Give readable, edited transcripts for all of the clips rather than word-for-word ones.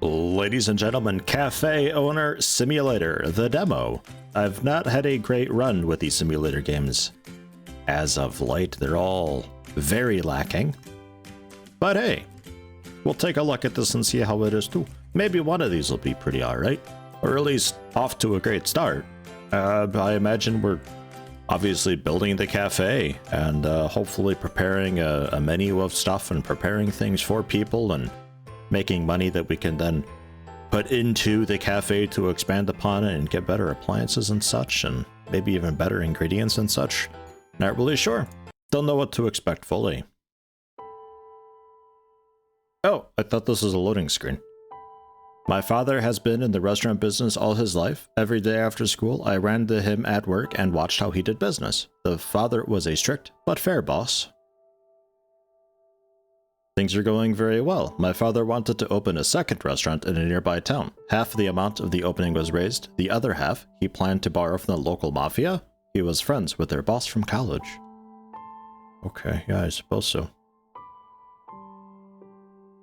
Ladies and gentlemen, Cafe Owner Simulator, the demo. I've not had a great run with these simulator games. As of late, they're all very lacking. But hey, we'll take a look at this and see how it is too. Maybe one of these will be pretty alright. Or at least off to a great start. I imagine we're obviously building the cafe and hopefully preparing a menu of stuff and preparing things for people and making money that we can then put into the cafe to expand upon it and get better appliances and such, and maybe even better ingredients and such. Not really sure. Don't know what to expect fully. Oh, I thought this was a loading screen. My father has been in the restaurant business all his life. Every day after school, I ran to him at work and watched how he did business. The father was a strict but fair boss. Things are going very well. My father wanted to open a second restaurant in a nearby town. Half the amount of the opening was raised. The other half, he planned to borrow from the local mafia. He was friends with their boss from college. Okay, yeah, I suppose so.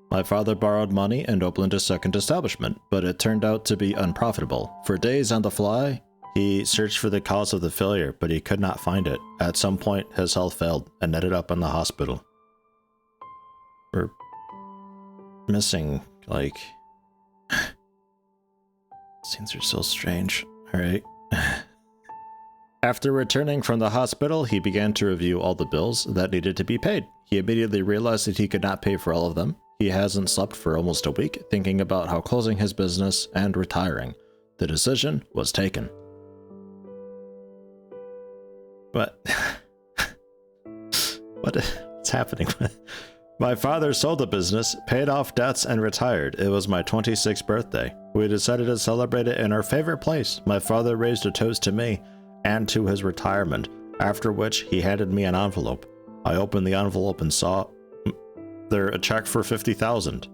My father borrowed money and opened a second establishment, but it turned out to be unprofitable. For days on the fly, he searched for the cause of the failure, but he could not find it. At some point, his health failed and ended up in the hospital. We're missing, like... Scenes are so strange. Alright. After returning from the hospital, he began to review all the bills that needed to be paid. He immediately realized that he could not pay for all of them. He hasn't slept for almost a week, thinking about how closing his business and retiring. The decision was taken. What? What's happening? My father sold the business, paid off debts, and retired. It was my 26th birthday. We decided to celebrate it in our favorite place. My father raised a toast to me and to his retirement, after which he handed me an envelope. I opened the envelope and saw there a check for $50,000.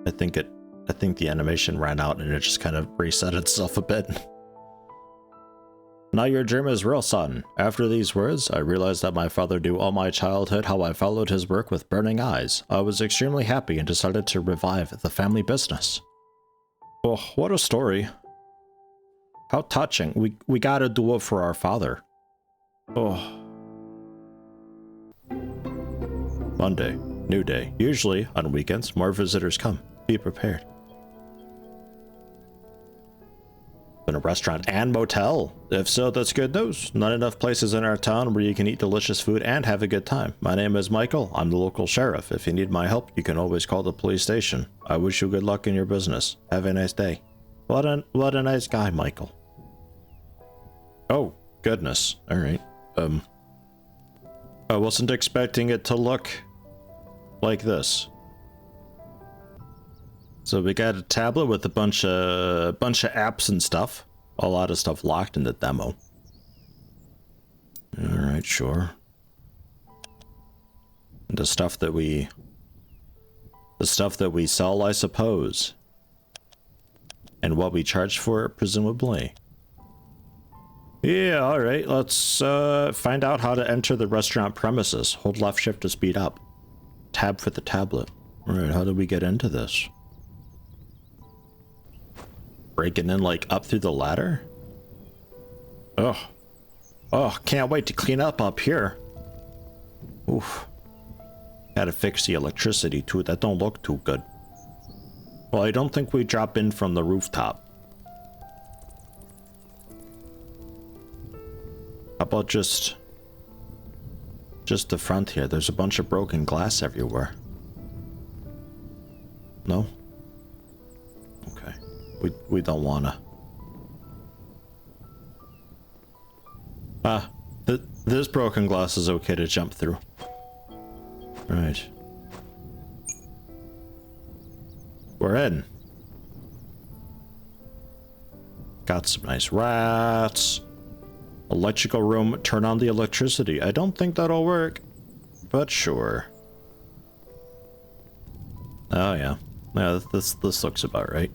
I think the animation ran out and it just kind of reset itself a bit. Now your dream is real, son. After these words, I realized that my father knew all my childhood, how I followed his work with burning eyes. I was extremely happy and decided to revive the family business. Oh, what a story. How touching. We gotta do it for our father. Oh. Monday, new day. Usually, on weekends, more visitors come. Be prepared. In a restaurant and motel? If so, that's good news. Not enough places in our town where you can eat delicious food and have a good time. My name is Michael. I'm the local sheriff. If you need my help, you can always call the police station. I wish you good luck in your business. Have a nice day. What a nice guy, Michael. Oh, goodness. All right. I wasn't expecting it to look like this. So we got a tablet with a bunch of apps and stuff. A lot of stuff locked in the demo. All right, sure. And the stuff that we sell, I suppose. And what we charge for it, presumably. Yeah, all right. Let's find out how to enter the restaurant premises. Hold left shift to speed up. Tab for the tablet. All right, how do we get into this? Breaking in, like, up through the ladder? Oh, can't wait to clean up here. Oof. Gotta fix the electricity too. That don't look too good. Well, I don't think we drop in from the rooftop. How about just the front here? There's a bunch of broken glass everywhere. No? Okay. We don't wanna. This broken glass is okay to jump through. Right. We're in. Got some nice rats. Electrical room, turn on the electricity. I don't think that'll work, but sure. Oh yeah. Yeah, this looks about right.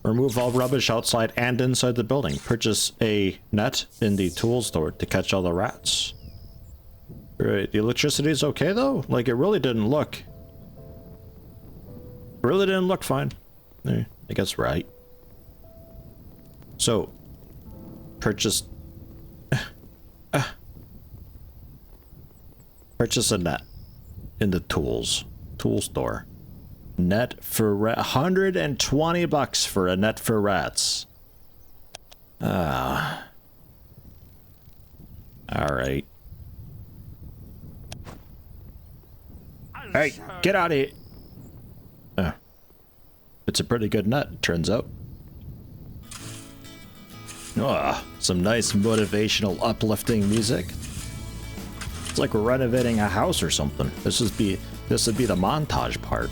Remove all rubbish outside and inside the building. Purchase a net in the tool store to catch all the rats. Right, the electricity is okay though? Like, it really didn't look Really didn't look fine. I guess right. So, purchase a net in the tool store. Net for $120 for a net for rats. All right. Hey, get out of here. It's a pretty good net, turns out. Some nice motivational, uplifting music. It's like we're renovating a house or something. This would be the montage part.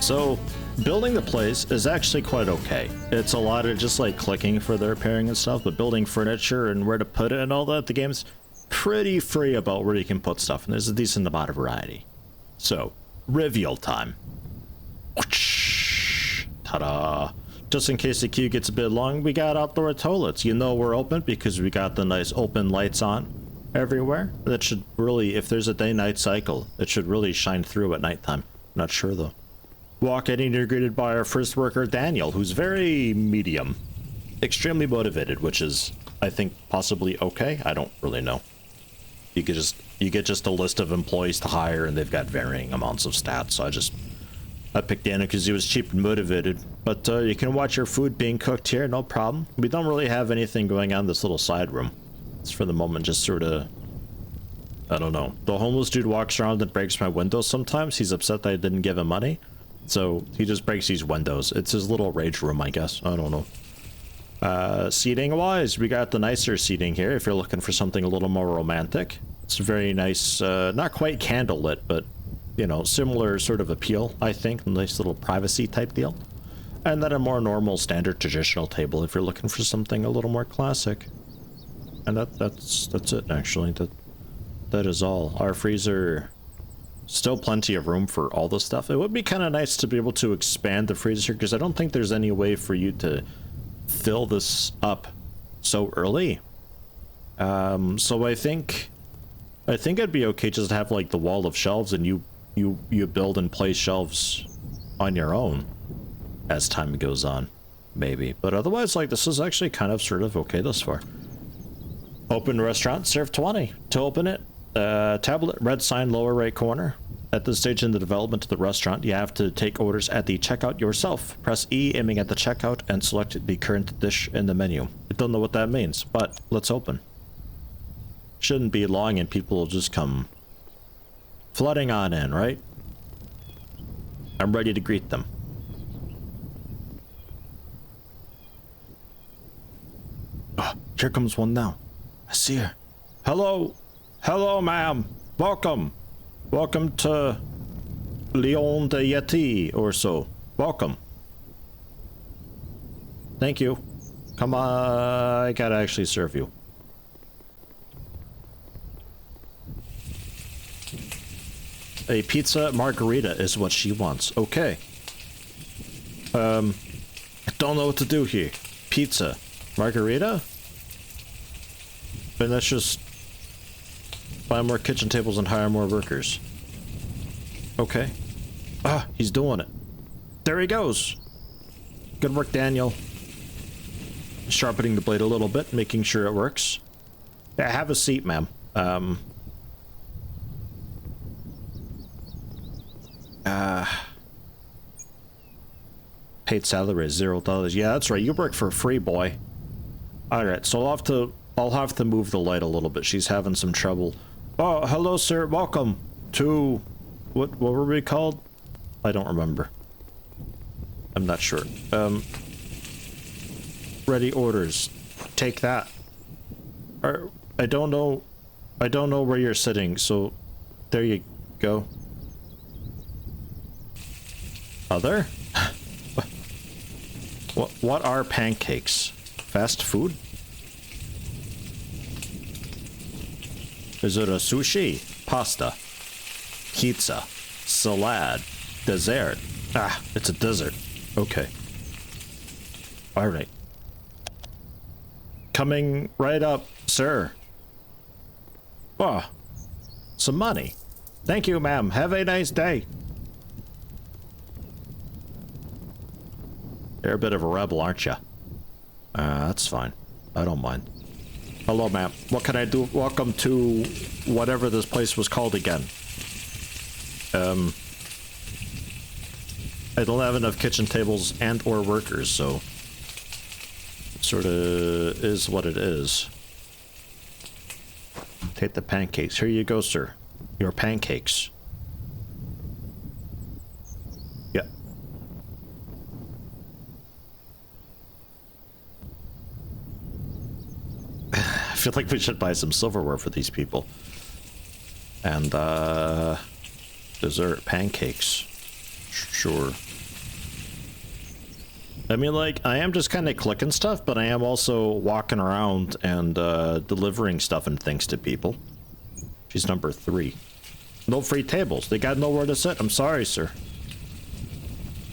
So, building the place is actually quite okay. It's a lot of just like clicking for the repairing and stuff, but building furniture and where to put it and all that, the game's pretty free about where you can put stuff, and there's a decent amount of variety. So, reveal time. Ta-da! Just in case the queue gets a bit long, we got outdoor toilets. You know we're open because we got the nice open lights on everywhere. That should really, if there's a day-night cycle, it should really shine through at nighttime. Not sure though. Walk in and you're greeted by our first worker, Daniel, who's very medium. Extremely motivated, which is, I think, possibly okay. I don't really know. You get just a list of employees to hire, and they've got varying amounts of stats, so I picked Daniel because he was cheap and motivated. But you can watch your food being cooked here, no problem. We don't really have anything going on in this little side room. It's for the moment just sort of, I don't know. The homeless dude walks around and breaks my windows sometimes. He's upset that I didn't give him money. So he just breaks these windows. It's his little rage room, I guess. I don't know. Seating wise, we got the nicer seating here if you're looking for something a little more romantic. It's very nice, not quite candlelit, but, you know, similar sort of appeal, I think. Nice little privacy type deal. And then a more normal, standard, traditional table if you're looking for something a little more classic. And that's it, actually. That is all. Our freezer... Still plenty of room for all the stuff. It would be kind of nice to be able to expand the freezer because I don't think there's any way for you to fill this up so early. So I think it'd be okay just to have like the wall of shelves and you build and place shelves on your own as time goes on, maybe. But otherwise, like, this is actually kind of sort of okay thus far. Open restaurant, serve 20. To open it, tablet, red sign, lower right corner. At this stage in the development of the restaurant, you have to take orders at the checkout yourself. Press E aiming at the checkout and select the current dish in the menu. I don't know what that means, but let's open. Shouldn't be long and people will just come flooding on in, right? I'm ready to greet them. Here comes one now. I see her. Hello. Hello, ma'am. Welcome. Welcome to Leon the Yeti or so. Welcome. Thank you. Come on. I gotta actually serve you. A pizza margarita is what she wants. Okay. I don't know what to do here. Pizza. Margarita? Then let's just buy more kitchen tables and hire more workers. Okay. Ah, he's doing it. There he goes. Good work, Daniel. Sharpening the blade a little bit, making sure it works. Yeah, have a seat, ma'am. Paid salary is $0. Yeah, that's right. You work for free, boy. All right, so I'll have to move the light a little bit. She's having some trouble. Oh, hello, sir. Welcome to what were we called? I don't remember. I'm not sure. Ready orders. Take that. I don't know where you're sitting, so there you go. Other? What are pancakes? Fast food? Is it a sushi? Pasta? Pizza? Salad? Dessert? Ah, it's a dessert. Okay. Alright. Coming right up, sir. Oh, some money. Thank you, ma'am. Have a nice day. You're a bit of a rebel, aren't you? That's fine. I don't mind. Hello, ma'am. What can I do? Welcome to whatever this place was called again. I don't have enough kitchen tables and or workers, so it sort of is what it is. Take the pancakes. Here you go, sir. Your pancakes. Yeah. I feel like we should buy some silverware for these people. And, dessert pancakes. Sure. I mean, like, I am just kind of clicking stuff, but I am also walking around and, delivering stuff and things to people. She's number 3. No free tables. They got nowhere to sit. I'm sorry, sir.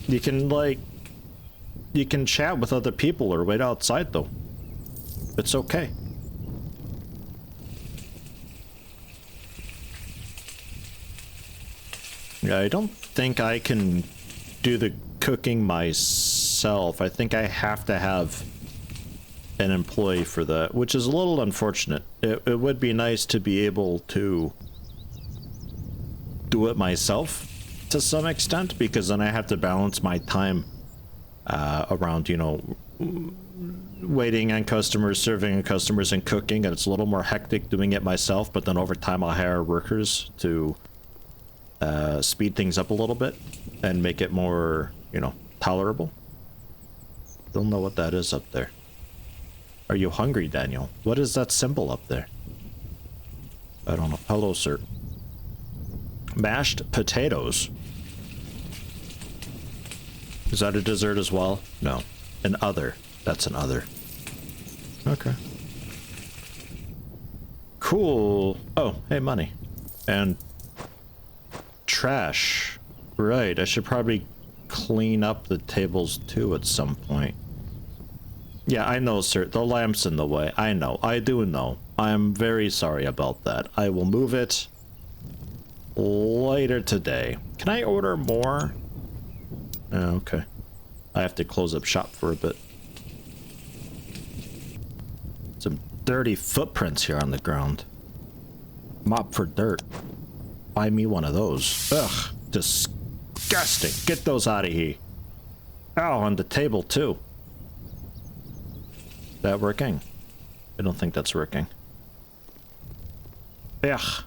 You can, like, you can chat with other people or wait outside, though. It's okay. Yeah, I don't think I can do the cooking myself. I think I have to have an employee for that, which is a little unfortunate. It would be nice to be able to do it myself to some extent, because then I have to balance my time around, you know, waiting on customers, serving on customers, and cooking, and it's a little more hectic doing it myself, but then over time I'll hire workers to speed things up a little bit and make it more, you know, tolerable. Don't know what that is up there. Are you hungry, Daniel? What is that symbol up there? I don't know. Hello, sir. Mashed potatoes. Is that a dessert as well? No. An other. That's an other. Okay. Cool. Oh, hey, money. And trash. Right, I should probably clean up the tables too at some point. Yeah, I know, sir. The lamp's in the way. I know. I do know. I'm very sorry about that. I will move it later today. Can I order more? Oh, okay. I have to close up shop for a bit. Some dirty footprints here on the ground. Mop for dirt. Buy me one of those. Ugh, disgusting. Get those out of here. Oh, on the table too. That working? I don't think that's working. Ugh.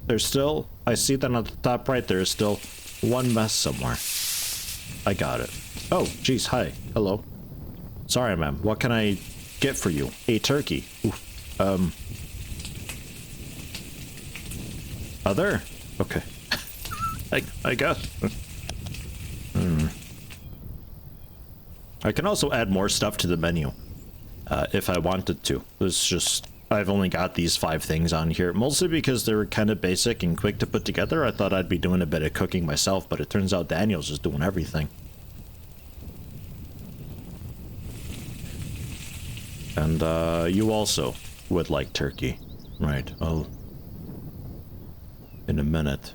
There's still, I see that on the top right, there is still one mess somewhere. I got it. Oh, geez, hi. Hello. Sorry, ma'am. What can I get for you? A turkey. Oof. Other? Okay. I guess. I can also add more stuff to the menu if I wanted to. It's just, I've only got these 5 things on here, mostly because they were kind of basic and quick to put together. I thought I'd be doing a bit of cooking myself, but it turns out Daniel's just doing everything. And you also would like turkey. Right, I'll... in a minute.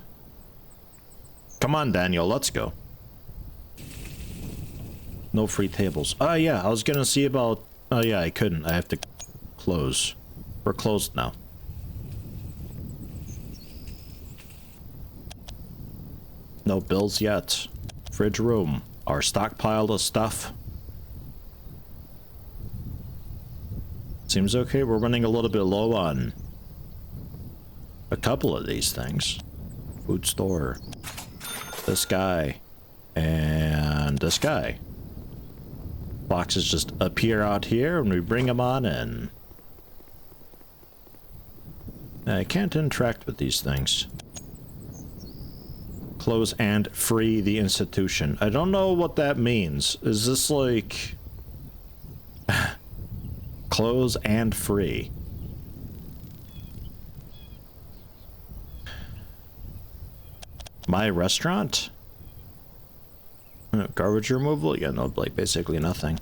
Come on, Daniel, let's go. No free tables. Oh, yeah, I was gonna see about... Oh, yeah, I couldn't. I have to close. We're closed now. No bills yet. Fridge room. Our stockpile of stuff. Seems okay. We're running a little bit low on a couple of these things. Food store. This guy. And this guy. Boxes just appear out here and we bring them on in. I can't interact with these things. Close and free the institution. I don't know what that means. Is this like... close and free? My restaurant? Garbage removal? Yeah, no, like basically nothing.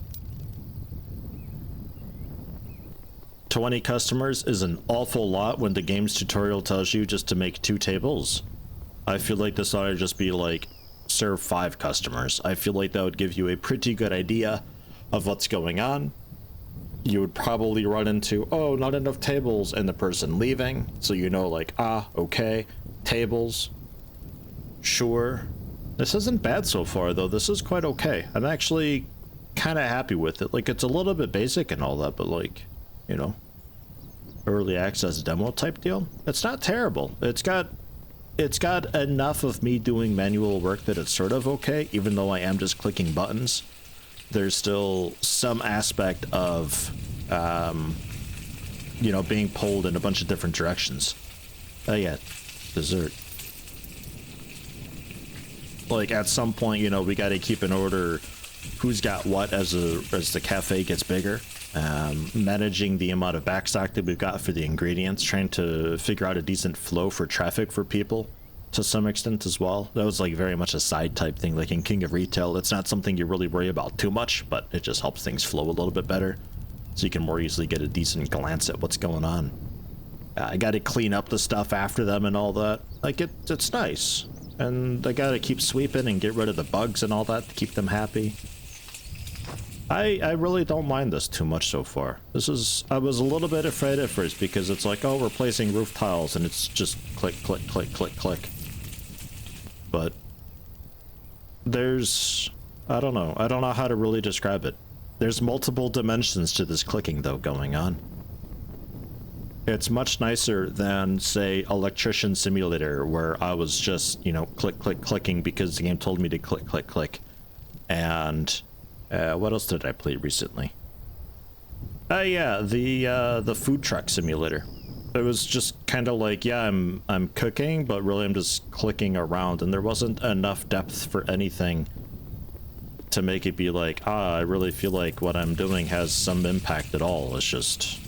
20 customers is an awful lot when the game's tutorial tells you just to make 2 tables. I feel like this ought to just be like, serve 5 customers. I feel like that would give you a pretty good idea of what's going on. You would probably run into, oh, not enough tables, and the person leaving. So you know, like, ah, okay, tables. Sure. This isn't bad so far, though. This is quite okay. I'm actually kind of happy with it. Like, it's a little bit basic and all that, but like, you know, early access demo type deal. It's not terrible. It's got enough of me doing manual work that it's sort of okay, even though I am just clicking buttons. There's still some aspect of, you know, being pulled in a bunch of different directions. Oh yeah, dessert. Like at some point, you know, we got to keep in order who's got what as the cafe gets bigger. Managing the amount of backstock that we've got for the ingredients, trying to figure out a decent flow for traffic for people to some extent as well. That was like very much a side type thing. Like in King of Retail, it's not something you really worry about too much, but it just helps things flow a little bit better so you can more easily get a decent glance at what's going on. I got to clean up the stuff after them and all that. Like it's nice, and I got to keep sweeping and get rid of the bugs and all that to keep them happy. I really don't mind this too much so far. I was a little bit afraid at first because it's like, oh, replacing roof tiles and it's just click, click, click, click, click. But there's, I don't know how to really describe it. There's multiple dimensions to this clicking though going on. It's much nicer than, say, Electrician Simulator, where I was just, you know, click, click, clicking because the game told me to click, click, click. And what else did I play recently? Yeah, the food truck simulator. It was just kind of like, yeah, I'm cooking, but really I'm just clicking around, and there wasn't enough depth for anything to make it be like, ah, I really feel like what I'm doing has some impact at all. It's just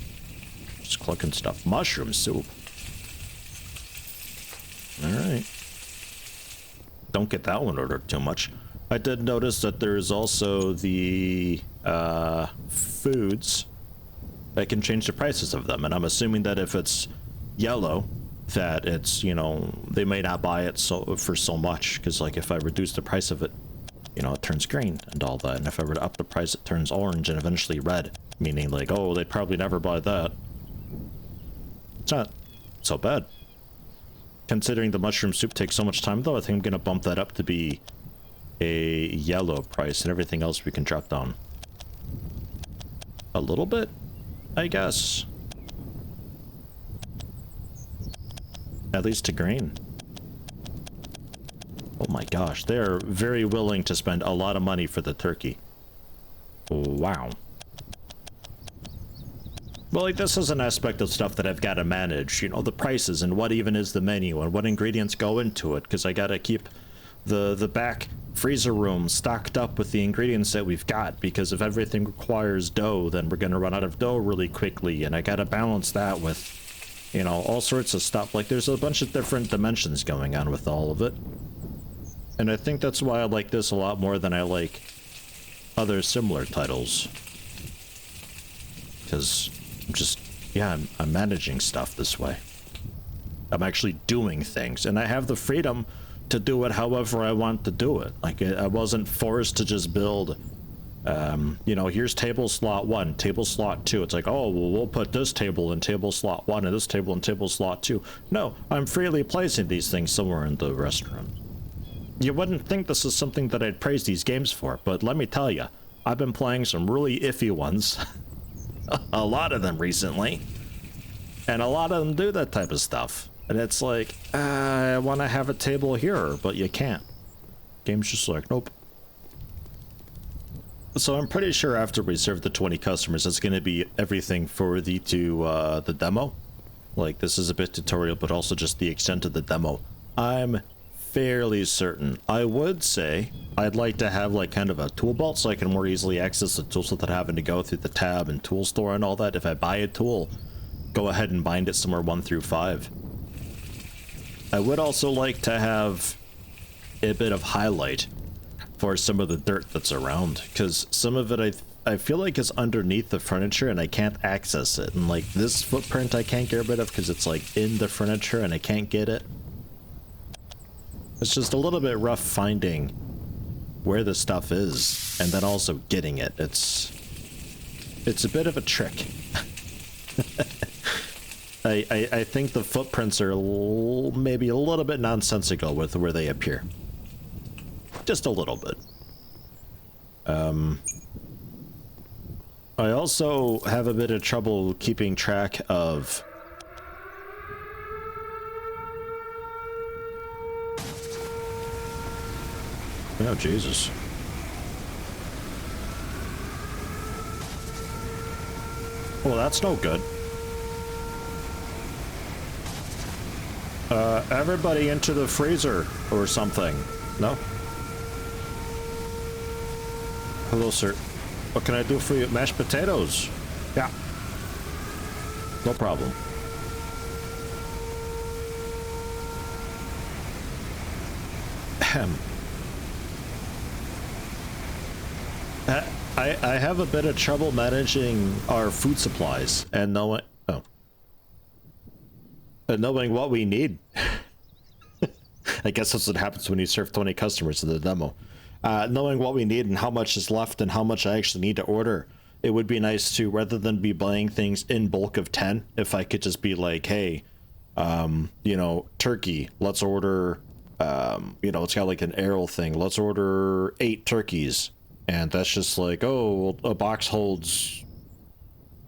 clicking stuff. Mushroom soup. All right. Don't get that one ordered too much. I did notice that there's also the foods. I can change the prices of them, and I'm assuming that if it's yellow, that it's, you know, they may not buy it for so much, because like if I reduce the price of it, you know, it turns green and all that, and if I were to up the price, it turns orange and eventually red, meaning like, oh, they'd probably never buy that. It's not so bad. Considering the mushroom soup takes so much time, though, I think I'm gonna bump that up to be a yellow price, and everything else we can drop down a little bit, I guess. At least to green. Oh my gosh, they are very willing to spend a lot of money for the turkey. Wow. Well, like, this is an aspect of stuff that I've got to manage, you know, the prices and what even is the menu and what ingredients go into it, because I got to keep the back freezer room stocked up with the ingredients that we've got, because if everything requires dough, then we're going to run out of dough really quickly, and I got to balance that with, you know, all sorts of stuff. Like, there's a bunch of different dimensions going on with all of it. And I think that's why I like this a lot more than I like other similar titles. Because I'm just, yeah, I'm managing stuff this way. I'm actually doing things, and I have the freedom to do it however I want to do it. Like, I wasn't forced to just build, you know, here's table slot 1, table slot 2. It's like, oh, well, we'll put this table in table slot 1 and this table in table slot 2. No, I'm freely placing these things somewhere in the restaurant. You wouldn't think this is something that I'd praise these games for, but let me tell you, I've been playing some really iffy ones. A lot of them recently. And a lot of them do that type of stuff. And it's like, I want to have a table here, but you can't. Game's just like, nope. So I'm pretty sure after we serve the 20 customers, it's going to be everything for the demo. Like, this is a bit tutorial, but also just the extent of the demo. I'm fairly certain. I would say I'd like to have like kind of a tool belt so I can more easily access the tools without having to go through the tab and tool store and all that. If I buy a tool, go ahead and bind it somewhere 1 through 5. I would also like to have a bit of highlight for some of the dirt that's around, because some of it I feel like is underneath the furniture and I can't access it. And like this footprint I can't get rid of because it's like in the furniture and I can't get it. It's just a little bit rough finding where the stuff is and then also getting it. It's a bit of a trick. I think the footprints are maybe a little bit nonsensical with where they appear. Just a little bit. I also have a bit of trouble keeping track of oh, Jesus. Well, that's no good. Everybody into the freezer or something. No? Hello, sir. What can I do for you? Mashed potatoes. Yeah. No problem. Ahem. I have a bit of trouble managing our food supplies and knowing knowing what we need. I guess that's what happens when you serve 20 customers in the demo. Knowing what we need and how much is left and how much I actually need to order. It would be nice to, rather than be buying things in bulk of 10, if I could just be like, hey, you know, turkey, let's order, you know, it's got like an arrow thing. Let's order 8 turkeys. And that's just like, oh, a box holds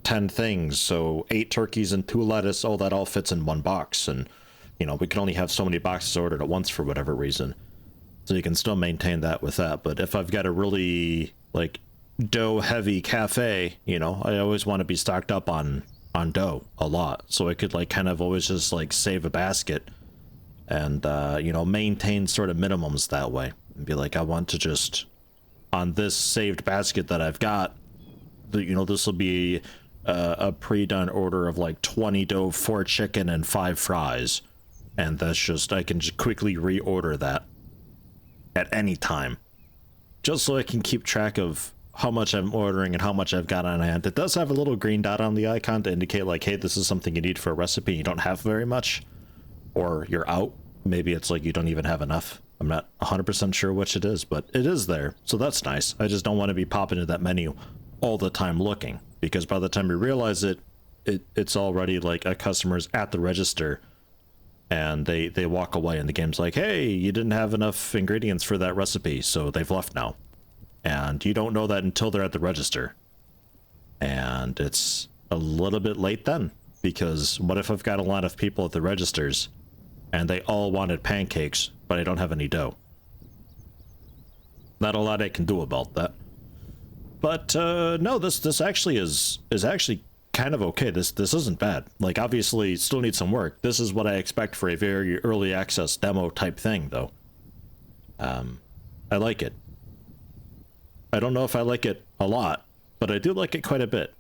10 things, so 8 turkeys and 2 lettuce. Oh, that all fits in 1 box. And, you know, we can only have so many boxes ordered at once for whatever reason. So you can still maintain that with that. But if I've got a really, like, dough-heavy cafe, you know, I always want to be stocked up on dough a lot. So I could, like, kind of always just, like, save a basket and, you know, maintain sort of minimums that way. And be like, I want to just, on this saved basket that I've got, you know, this will be a pre-done order of, like, 20 dough, 4 chicken, and 5 fries. And that's just, I can just quickly reorder that at any time, just so I can keep track of how much I'm ordering and how much I've got on hand. It does have a little green dot on the icon to indicate like, hey, this is something you need for a recipe. You don't have very much, or you're out. Maybe it's like you don't even have enough. I'm not 100% sure which it is, but it is there, so that's nice. I just don't want to be popping into that menu all the time looking, because by the time you realize it's already like a customer's at the register and they walk away and the game's like, hey, you didn't have enough ingredients for that recipe, so they've left now. And you don't know that until they're at the register. And it's a little bit late then, because what if I've got a lot of people at the registers and they all wanted pancakes, but I don't have any dough? Not a lot I can do about that. But no, this actually is actually kind of okay. This isn't bad. Like, obviously, still needs some work. This is what I expect for a very early access demo type thing, though. I like it. I don't know if I like it a lot, but I do like it quite a bit.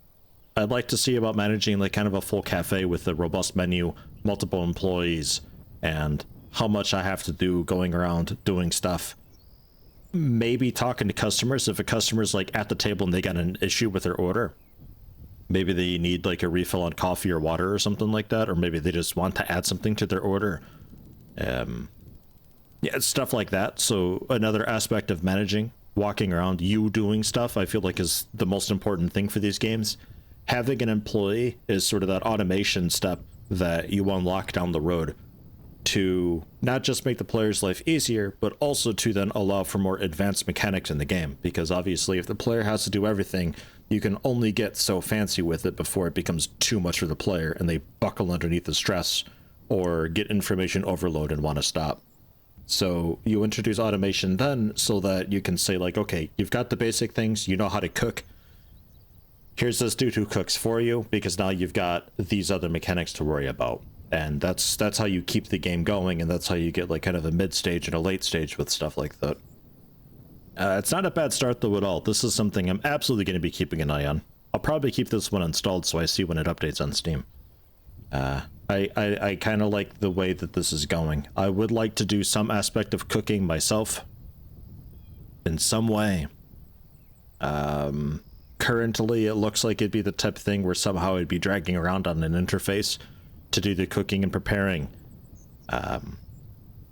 I'd like to see about managing like kind of a full cafe with a robust menu, multiple employees, and how much I have to do going around doing stuff. Maybe talking to customers if a customer's like at the table and they got an issue with their order. Maybe they need like a refill on coffee or water or something like that, or maybe they just want to add something to their order. Yeah, stuff like that. So another aspect of managing, walking around, you doing stuff, I feel like is the most important thing for these games. Having an employee is sort of that automation step that you unlock down the road to not just make the player's life easier, but also to then allow for more advanced mechanics in the game. Because obviously if the player has to do everything, you can only get so fancy with it before it becomes too much for the player and they buckle underneath the stress or get information overload and want to stop. So you introduce automation then so that you can say like, okay, you've got the basic things, you know how to cook. Here's this dude who cooks for you, because now you've got these other mechanics to worry about. And that's how you keep the game going, and that's how you get like kind of a mid stage and a late stage with stuff like that. It's not a bad start though at all. This is something I'm absolutely going to be keeping an eye on. I'll probably keep this one installed so I see when it updates on Steam. I kind of like the way that this is going. I would like to do some aspect of cooking myself in some way. Currently, it looks like it'd be the type of thing where somehow I'd be dragging around on an interface to do the cooking and preparing.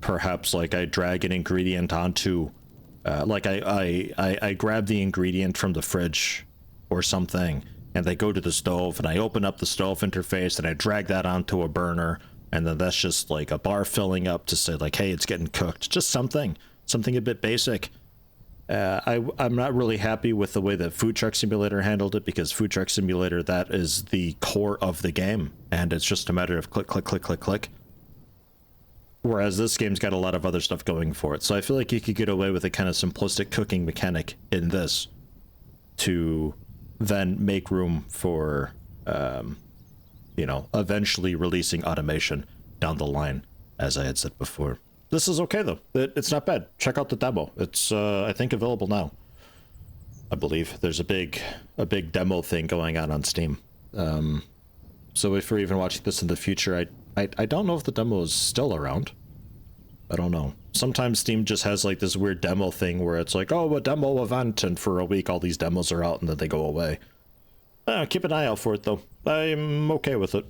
Perhaps like I drag an ingredient onto, like I grab the ingredient from the fridge or something, and they go to the stove, and I open up the stove interface, and I drag that onto a burner, and then that's just like a bar filling up to say like, hey, it's getting cooked. Just something a bit basic. I'm not really happy with the way that Food Truck Simulator handled it, because Food Truck Simulator, that is the core of the game, and it's just a matter of click, click, click, click, click. Whereas this game's got a lot of other stuff going for it. So I feel like you could get away with a kind of simplistic cooking mechanic in this to then make room for, you know, eventually releasing automation down the line, as I had said before. This is okay though. It's not bad. Check out the demo. It's I think available now. I believe there's a big demo thing going on Steam. So if you're even watching this in the future, I don't know if the demo is still around. I don't know. Sometimes Steam just has like this weird demo thing where it's like, oh, a demo event, and for a week all these demos are out and then they go away. Keep an eye out for it though. I'm okay with it.